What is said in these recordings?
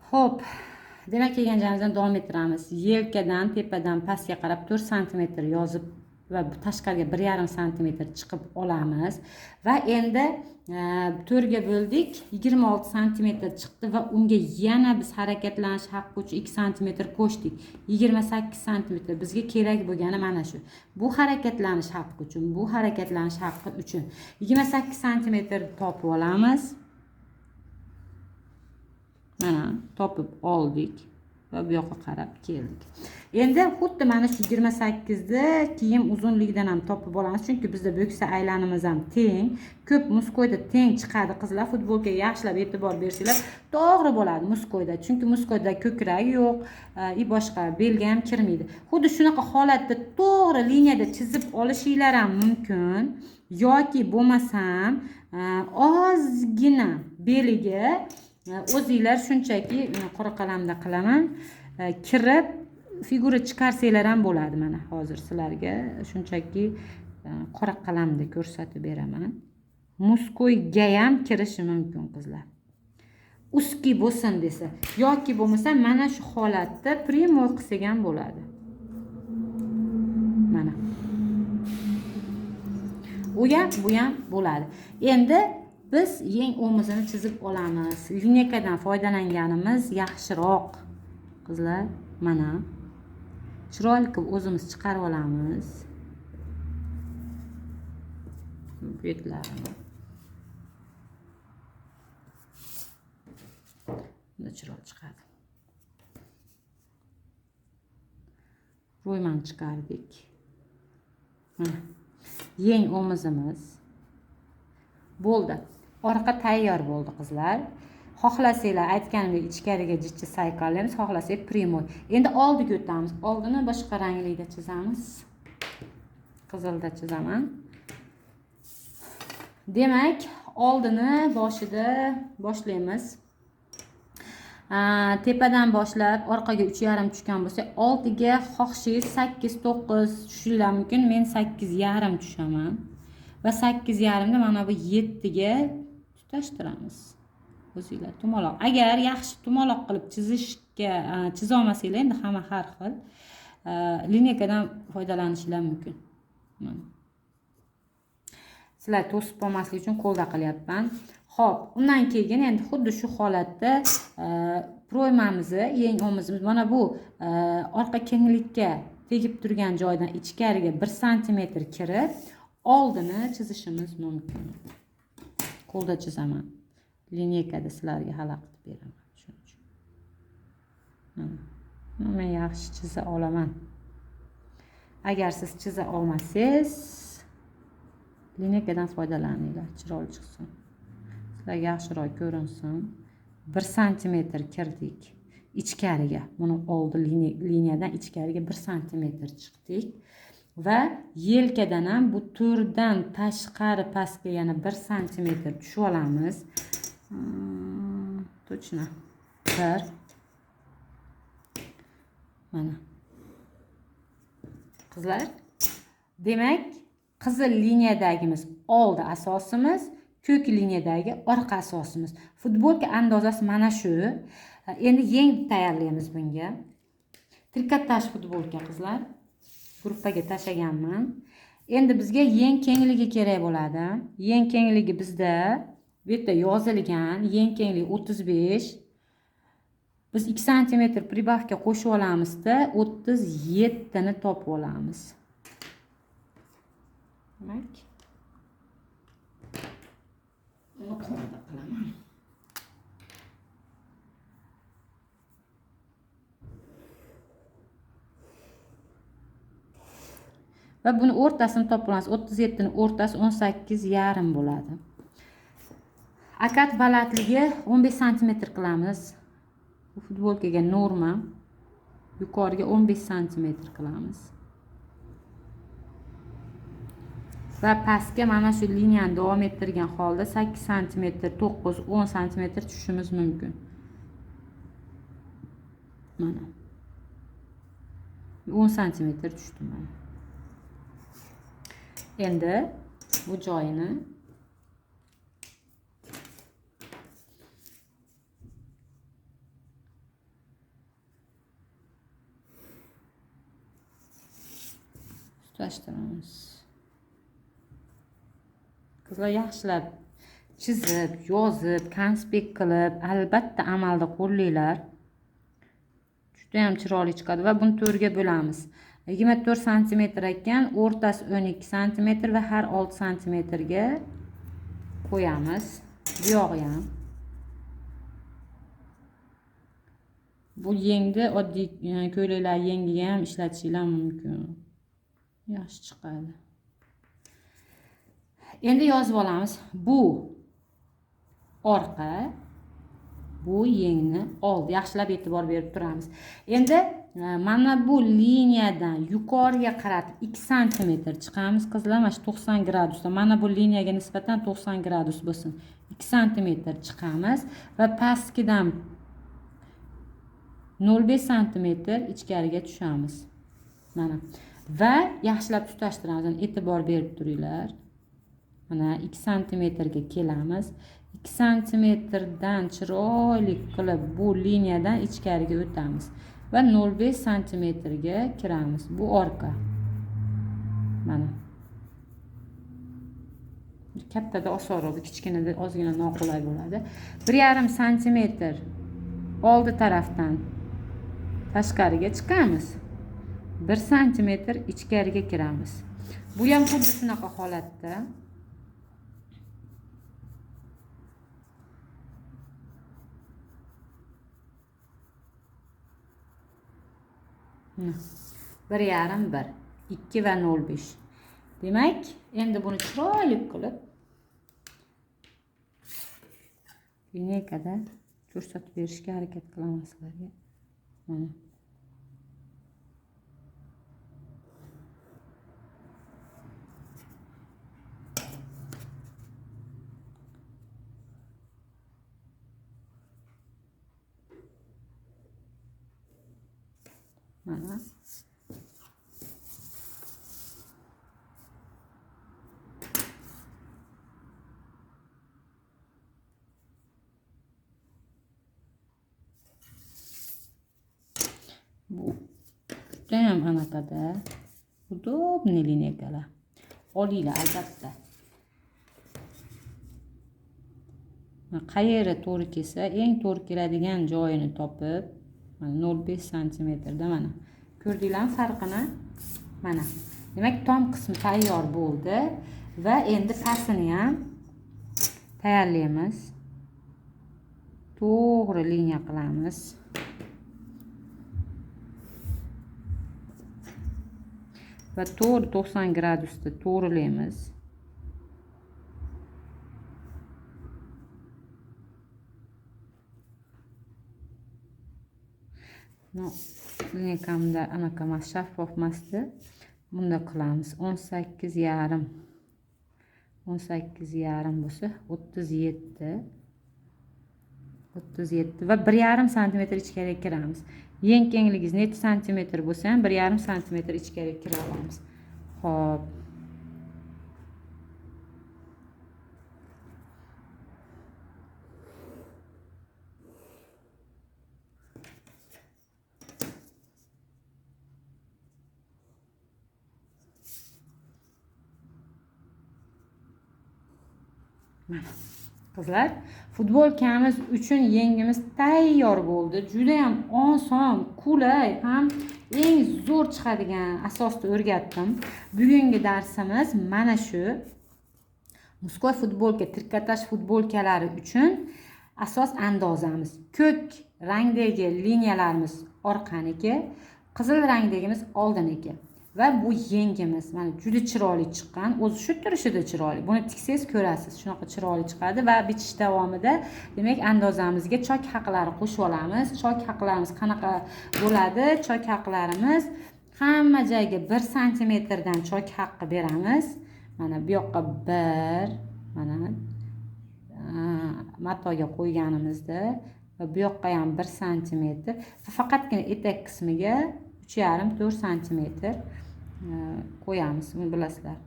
Xo'p, demak kelgan joyimizdan davom ettiramiz. Yelkadan tepadan pastga qarab 4 sm yozib va tashqariga 1,5 sm chiqib olamiz va endi 4 ga bo'ldik, 26 sm chiqdi va unga yana biz harakatlanish haqqi uchun 2 sm qo'shdik. 28 sm bizga kerak bo'lgani mana shu. Bu harakatlanish haqqi uchun, bu harakatlanish haqqi uchun 28 sm topib olamiz. Mana topib oldik va bu yoqqa qarab keldik. Endi xuddi mana shu 28 ni kiyim uzunligidan ham topib olamiz, chunki bizda bo'ksa aylanimiz ham teng. Ko'p muskoyda teng chiqadi qizlar. Futbolkaga yaxshilab e'tibor bersanglar, to'g'ri bo'ladi muskoyda. Chunki muskoyda ko'krak yo'q, boshqa belga ham kirmaydi. Xuddi shunaqa holatda to'g'ri liniyada chizib olishinglar ham mumkin yoki bo'lmasam ozgina beliga o'zinglar shunchaki qora qalamda qilaman, kirib figura chiqarsanglar ham bo'ladi. Mana hozir sizlarga shunchaki qora qalamda ko'rsatib beraman. Muskoyga ham kirishi mumkin qizlar. Ustki bo'lsin desa yoki bo'lmasa mana shu holatda primoy qilsak ham bo'ladi. Mana. U ham, bu ham bo'ladi. Endi biz yeng o'mizini chizib olamiz. Lineykadan foydalanganimiz yaxshiroq. Qizlar, mana. Chiroyli qilib o'zimiz chiqarib olamiz. Betlarini. Bunda chiroyli chiqadi. Ro'yman chiqardik. Mana. Yeng o'mizimiz bo'ldi. Orqa tayyor bo'ldi qizlar. Xohlasanglar aytganimdek ichkariga jichcha sayqallaymiz, xohlasak primoy. Endi oldiga o'tamiz. Oldini boshqa ranglikda chizamiz. Qizilda chizaman. Demak, oldini boshida boshlaymiz. Tepadan boshlab orqaga 3,5 tushgan bo'lsa, oldiga xohishingiz 8-9 tushishlar mumkin. Men 8,5 tushaman. Va 8,5 ni mana bu 7 ga tutashtiramiz. O'zinglar tumaloq. Agar yaxshi tumaloq qilib chiza olmasanglar, endi hamma har xil lineykadan foydalanishingiz mumkin. Mana. Sizlar to'sib olmaslik uchun qo'lda qilyapman. Xo'p, undan keyin endi xuddi shu holatda proymamizni, yeng o'mizimiz mana bu orqa kenglikka tegib turgan joydan ichkariga 1 sm kirib oldini chizishimiz mumkin. Qo'lda chizaman. Lineykada sizlarga xalaqit beraman shuning uchun. Men yaxshi chiza olaman. Agar siz chiza olmasangiz, lineykadan foydalaninglar, chiroyli chiqsin. Sizlarga yaxshiroq ko'rinsin. 1 sm kirdik ichkariga. Buni oldi liniyadan ichkariga 1 sm chiqdik. Va yelkadan ham bu to'rdan tashqari pastga yana 1 sm tushib olamiz. Точно. 1. Mana. Qizlar, demak, qizil liniyadagimiz oldi asosimiz, ko'k liniyadagi orqa asosimiz. Futbolka andozasi mana shu. Endi yeng tayyorlaymiz bunga. Trikotaj futbolka qizlar. Gruppaga tashlaganman. Endi bizga yeng kengligi kerak bo'ladi. Yeng kengligi bizda bu yerda yozilgan, yeng kengligi 35. Biz 2 sm pribavka qo'shib olamizda 37 ni topib olamiz. Demak, uni qo'lda qilaman. Va buni o'rtasini topib olamiz. 37 ni o'rtasi 18,5 bo'ladi. Akat balandligi 15 sm qilamiz. Bu futbolkaga norma. Yuqoriga 15 sm qilamiz. Va pastga mana shu liniyani davom ettirgan holda 8 sm, 9-10 sm tushishimiz mumkin. Mana. 10 sm tushdim mana. Endi bu joyini tutashtiramiz. Qizlar yaxshilab chizib, yozib, konspekt qilib, albatta amalda qo'llanglar. Juda ham chiroyli chiqadi va buni 4 ga bo'lamiz. 24 sm ekan, o'rtasi 12 sm va har 6 sm ga qo'yamiz. Bu yog'i ham. Bu yengni oddiy ko'ylaklar yengiga ham ishlatishingiz mumkin. Yaxshi chiqadi. Endi yozib olamiz. Bu orqa, bu yengni oldi. Yaxshilab e'tibor berib turamiz. Endi mana bu liniyadan yuqoriga qaratib 2 sm chiqamiz. Qizlar, mana shu 90 gradusda. Mana bu liniyaga nisbatan 90 gradus bo'lsin. 2 sm chiqamiz va pastkidan 0,5 sm ichkariga tushamiz. Mana. Va yaxshilab tutashtiramiz. E'tibor berib turinglar. Mana 2 sm ga kelamiz. 2 sm dan chiroyli qilib bu liniyadan ichkariga o'tamiz va 0,5 sm ga kiramiz. Bu orqa. Mana. Kattada osonroq, kichkinada ozgina noqulay bo'ladi. 1,5 sm oldi tarafdan tashqariga chiqamiz. 1 sm ichkariga kiramiz. Bu ham xuddi shunaqa holatda. Bir yarim 1, 2 va 0,5. Demak, endi buni chiroyli qilib lineykada ko'rsatib berishga harakat qilaman sizlarga. Mana. Mana. Bu judayam anaqada udobniy lineykalar. Olinglar albatta. Qayeri to'g'ri kelsa, eng to'g'ri keladigan joyini topib, mana 0,5 sm da mana. Ko'rdinglarmi farqini? Mana. Demak, tom qismi tayyor bo'ldi va endi pastini ham tayyorlaymiz. To'g'ri liniya qilamiz. Va to'g'ri 90 gradusda to'g'rilaymiz. No, lineykamda anaqa emas, shaffof emasdi. Bunda qilamiz. 18,5. 18,5 bo'lsa 37. 37 va 1,5 sm ichkariga kiramiz. Yeng kengligingiz necha santimetr bo'lsa ham 1,5 sm ichkariga kira olamiz. Xo'p. Mana. Qizlar, futbolkamiz uchun yengimiz tayyor bo'ldi. Juda ham oson, qulay, ham eng zo'r chiqadigan asosda o'rgatdim. Bugungi darsimiz mana shu. Muskoy futbolka, trikotaj futbolkalari uchun asos andozamiz. Ko'k rangdagi liniyalarimiz orqaniki, qizil rangdagimiz oldiniki. Va bu yengimiz mana juda chiroyli chiqqan. O'zi shu turishida chiroyli. Buni tiksangiz ko'rasiz, shunaqa chiroyli chiqadi va bitish davomida demak andozamizga chok haqlari qo'shib olamiz. Chok haqlarimiz qanaqa bo'ladi? Chok haqlarimiz hamma joyga 1 sm dan chok haqqi beramiz. Mana bu yoqqa 1, mana matoga qo'yganimizda va bu yoqqa ham 1 sm va faqatgina etak qismiga 3,5-4 sm qo'yamiz. Buni bilasizlar.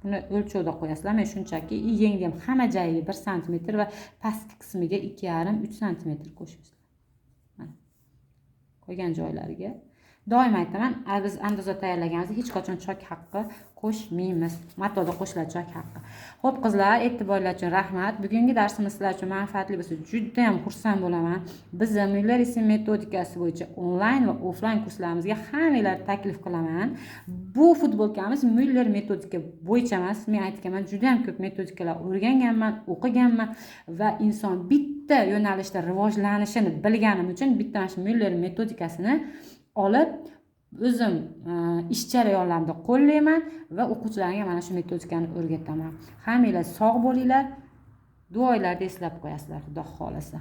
Buni o'lchovda qo'yasizlar. Men shunchaki yengni ham hamma joyiga 1 sm va pastki qismiga 2,5-3 sm qo'shasizlar. Mana. Qo'ygan joylariga Doim aytaman, biz andoza tayyorlaganimizda hech qachon chok haqqi qo'shmaymiz. Matoda qo'shiladi chok haqqi. Xo'p qizlar, e'tiborlar uchun rahmat. Bugungi darsimiz sizlar uchun manfaatli bo'lsa, juda ham xursand bo'laman. Bizning Müller ism metodikasi bo'yicha onlayn va offlayn kurslarimizga hammanglarni taklif qilaman. Bu futbolkamiz Müller metodika bo'yicha emas. Men aytganman, juda ham ko'p metodikalar o'rganganman, o'qiganman va inson bitta yo'nalishda rivojlanishini bilganim uchun bitta mana shu Müller metodikasini olib o'zim ish jarayonlarimda qo'llayman va o'quvchilarga mana shu metodikani o'rgataman. Hammanglar sog' bo'linglar, duolarda eslab qo'yasizlar, Xudo xolasa.